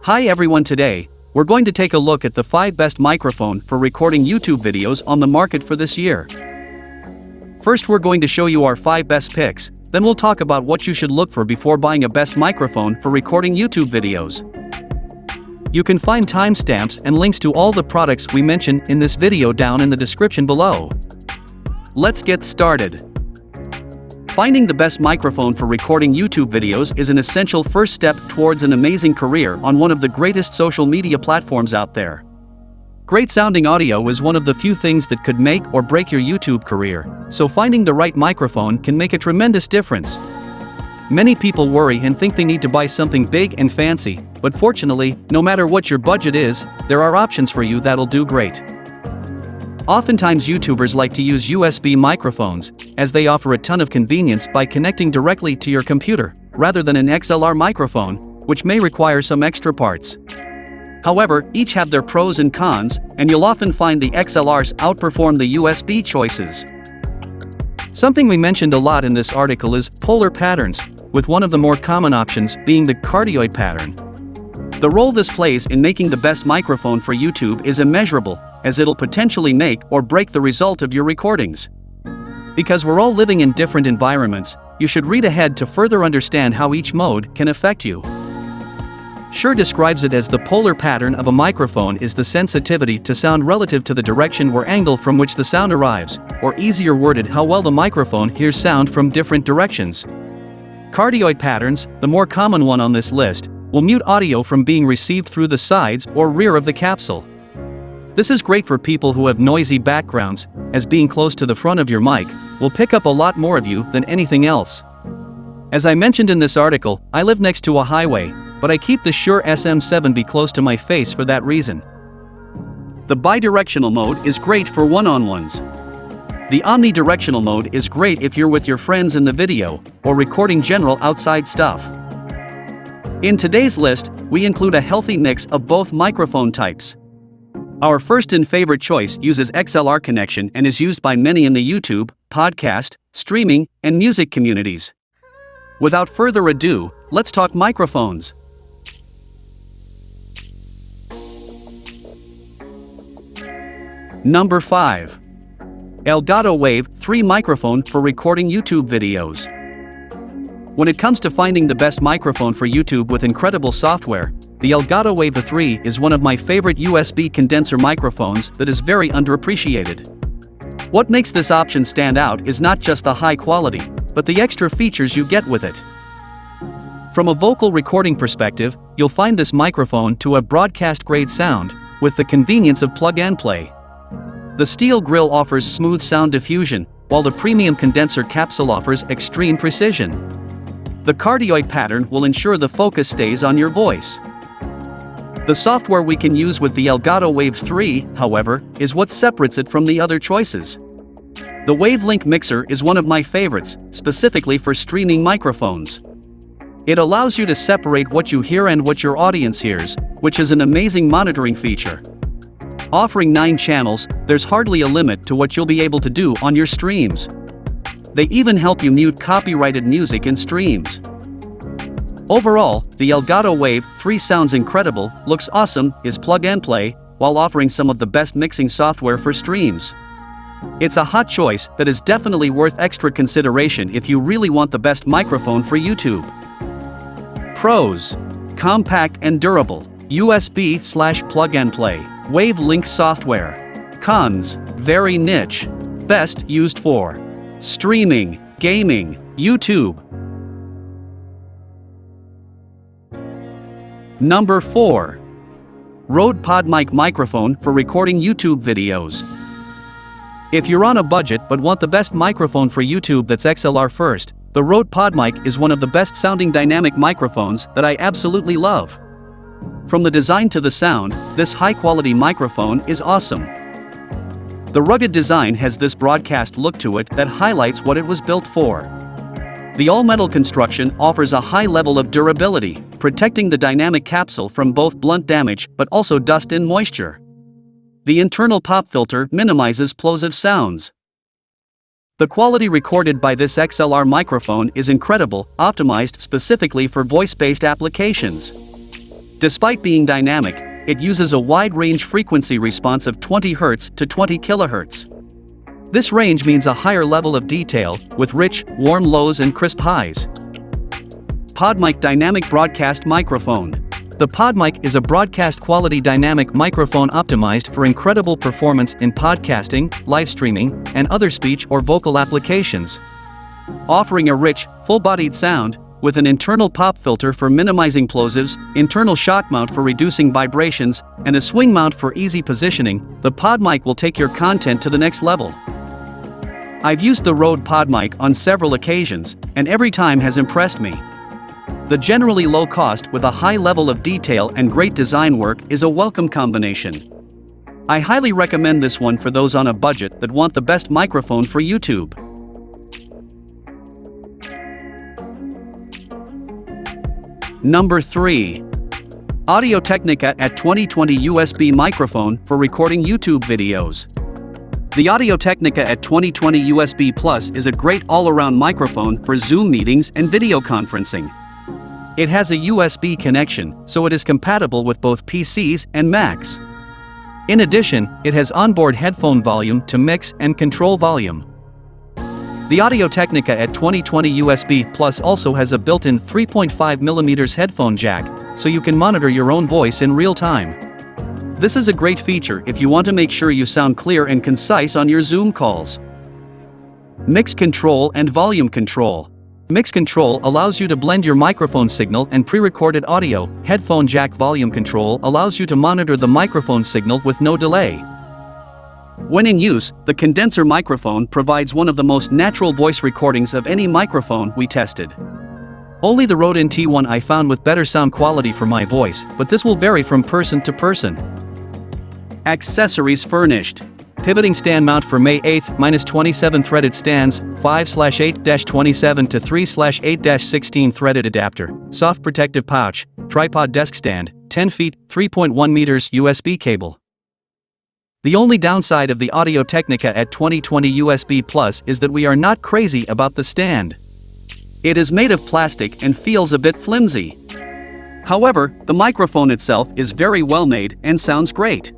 Hi everyone, today, we're going to take a look at the 5 best microphone for recording YouTube videos on the market for this year. First, we're going to show you our 5 best picks, then we'll talk about what you should look for before buying a best microphone for recording YouTube videos. You can find timestamps and links to all the products we mention in this video down in the description below. Let's get started. Finding the best microphone for recording YouTube videos is an essential first step towards an amazing career on one of the greatest social media platforms out there. Great sounding audio is one of the few things that could make or break your YouTube career, so finding the right microphone can make a tremendous difference. Many people worry and think they need to buy something big and fancy, but fortunately, no matter what your budget is, there are options for you that'll do great. Oftentimes YouTubers like to use USB microphones, as they offer a ton of convenience by connecting directly to your computer, rather than an XLR microphone, which may require some extra parts. However, each have their pros and cons, and you'll often find the XLRs outperform the USB choices. Something we mentioned a lot in this article is polar patterns, with one of the more common options being the cardioid pattern. The role this plays in making the best microphone for YouTube is immeasurable, as it'll potentially make or break the result of your recordings. Because we're all living in different environments, you should read ahead to further understand how each mode can affect you. Shure describes it as the polar pattern of a microphone is the sensitivity to sound relative to the direction or angle from which the sound arrives, or easier worded, how well the microphone hears sound from different directions. Cardioid patterns, the more common one on this list, will mute audio from being received through the sides or rear of the capsule. This is great for people who have noisy backgrounds, as being close to the front of your mic will pick up a lot more of you than anything else. As I mentioned in this article, I live next to a highway, but I keep the Shure SM7B close to my face for that reason. The bidirectional mode is great for one-on-ones. The omnidirectional mode is great if you're with your friends in the video, or recording general outside stuff. In today's list, we include a healthy mix of both microphone types. Our first and favorite choice uses XLR connection and is used by many in the YouTube, podcast, streaming, and music communities. Without further ado, let's talk microphones. Number 5. Elgato Wave 3 microphone for recording YouTube videos. When it comes to finding the best microphone for YouTube with incredible software, the Elgato Wave 3 is one of my favorite USB condenser microphones that is very underappreciated. What makes this option stand out is not just the high quality, but the extra features you get with it. From a vocal recording perspective, you'll find this microphone to have broadcast-grade sound, with the convenience of plug-and-play. The steel grille offers smooth sound diffusion, while the premium condenser capsule offers extreme precision. The cardioid pattern will ensure the focus stays on your voice. The software we can use with the Elgato Wave 3, however, is what separates it from the other choices. The Wavelink mixer is one of my favorites, specifically for streaming microphones. It allows you to separate what you hear and what your audience hears, which is an amazing monitoring feature. Offering 9 channels, there's hardly a limit to what you'll be able to do on your streams. They even help you mute copyrighted music in streams. Overall, the Elgato Wave 3 sounds incredible, looks awesome, is plug-and-play, while offering some of the best mixing software for streams. It's a hot choice that is definitely worth extra consideration if you really want the best microphone for YouTube. Pros: compact and durable, USB/plug-and-play, Wavelink software. Cons: very niche, best used for streaming, gaming, YouTube. Number 4. Rode PodMic microphone for recording YouTube videos. If you're on a budget but want the best microphone for YouTube that's XLR first, the Rode PodMic is one of the best sounding dynamic microphones that I absolutely love. From the design to the sound, this high-quality microphone is awesome. The rugged design has this broadcast look to it that highlights what it was built for. The all-metal construction offers a high level of durability, protecting the dynamic capsule from both blunt damage but also dust and moisture. The internal pop filter minimizes plosive sounds. The quality recorded by this XLR microphone is incredible, optimized specifically for voice-based applications. Despite being dynamic, it uses a wide-range frequency response of 20 Hz to 20 kHz. This range means a higher level of detail, with rich, warm lows and crisp highs. PodMic Dynamic Broadcast Microphone. The PodMic is a broadcast-quality dynamic microphone optimized for incredible performance in podcasting, live streaming, and other speech or vocal applications. Offering a rich, full-bodied sound, with an internal pop filter for minimizing plosives, internal shock mount for reducing vibrations, and a swing mount for easy positioning, the PodMic will take your content to the next level. I've used the Rode PodMic on several occasions, and every time has impressed me. The generally low cost with a high level of detail and great design work is a welcome combination. I highly recommend this one for those on a budget that want the best microphone for YouTube. Number 3. Audio-Technica AT2020 USB microphone for recording YouTube videos. The Audio-Technica AT2020 USB Plus is a great all-around microphone for Zoom meetings and video conferencing. It has a USB connection, so it is compatible with both PCs and Macs. In addition, it has onboard headphone volume to mix and control volume. The Audio-Technica AT2020 USB Plus also has a built-in 3.5mm headphone jack, so you can monitor your own voice in real time. This is a great feature if you want to make sure you sound clear and concise on your Zoom calls. Mix control and volume control. Mix control allows you to blend your microphone signal and pre-recorded audio. Headphone jack volume control allows you to monitor the microphone signal with no delay. When in use, the condenser microphone provides one of the most natural voice recordings of any microphone we tested. Only the Rode NT1 I found with better sound quality for my voice, but this will vary from person to person. Accessories furnished. Pivoting stand mount for May 8-27 threaded stands, 5/8-27 to 3/8-16 threaded adapter, soft protective pouch, tripod desk stand, 10 feet, 3.1 meters USB cable. The only downside of the Audio-Technica AT2020 USB Plus is that we are not crazy about the stand. It is made of plastic and feels a bit flimsy. However, the microphone itself is very well made and sounds great.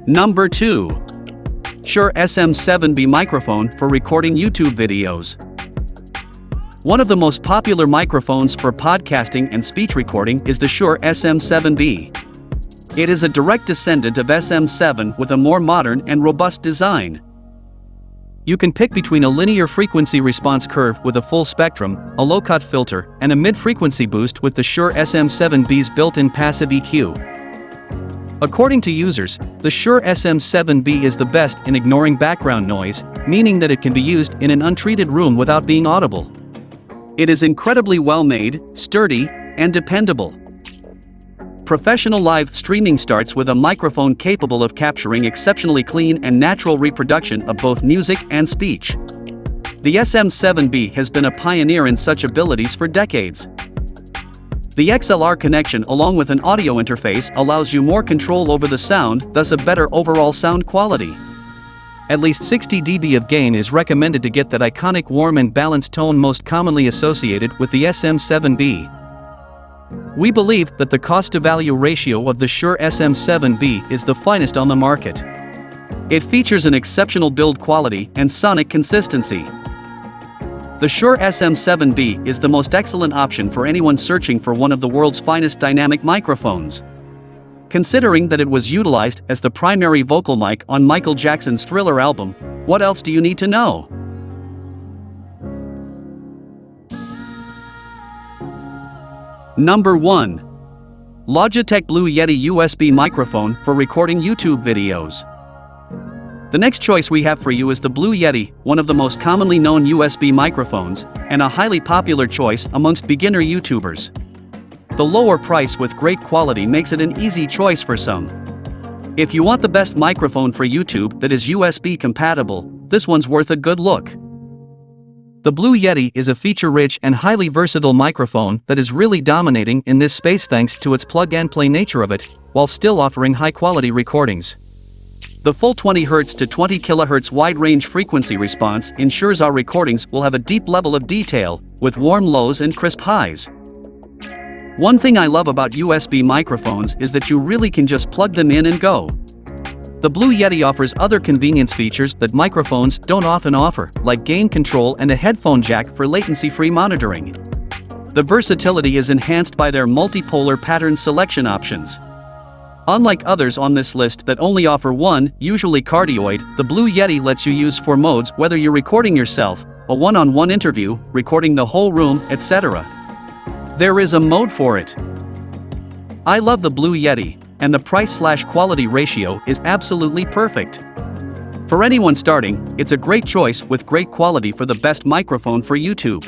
Number 2. Shure SM7B microphone for recording YouTube videos. One of the most popular microphones for podcasting and speech recording is the Shure SM7B. It is a direct descendant of SM7 with a more modern and robust design. You can pick between a linear frequency response curve with a full spectrum, a low-cut filter, and a mid-frequency boost with the Shure SM7B's built-in passive EQ. According to users, the Shure SM7B is the best in ignoring background noise, meaning that it can be used in an untreated room without being audible. It is incredibly well made, sturdy, and dependable. Professional live streaming starts with a microphone capable of capturing exceptionally clean and natural reproduction of both music and speech. The SM7B has been a pioneer in such abilities for decades. The XLR connection along with an audio interface allows you more control over the sound, thus a better overall sound quality. At least 60 dB of gain is recommended to get that iconic warm and balanced tone most commonly associated with the SM7B. We believe that the cost-to-value ratio of the Shure SM7B is the finest on the market. It features an exceptional build quality and sonic consistency. The Shure SM7B is the most excellent option for anyone searching for one of the world's finest dynamic microphones. Considering that it was utilized as the primary vocal mic on Michael Jackson's Thriller album, what else do you need to know? Number 1. Logitech Blue Yeti USB microphone for recording YouTube videos. The next choice we have for you is the Blue Yeti, one of the most commonly known USB microphones, and a highly popular choice amongst beginner YouTubers. The lower price with great quality makes it an easy choice for some. If you want the best microphone for YouTube that is USB compatible, this one's worth a good look. The Blue Yeti is a feature-rich and highly versatile microphone that is really dominating in this space thanks to its plug-and-play nature of it, while still offering high-quality recordings. The full 20 Hz to 20 kHz wide-range frequency response ensures our recordings will have a deep level of detail, with warm lows and crisp highs. One thing I love about USB microphones is that you really can just plug them in and go. The Blue Yeti offers other convenience features that microphones don't often offer, like gain control and a headphone jack for latency-free monitoring. The versatility is enhanced by their multipolar pattern selection options. Unlike others on this list that only offer one, usually cardioid, the Blue Yeti lets you use 4 modes whether you're recording yourself, a one-on-one interview, recording the whole room, etc. There is a mode for it. I love the Blue Yeti, and the price/quality ratio is absolutely perfect. For anyone starting, it's a great choice with great quality for the best microphone for YouTube.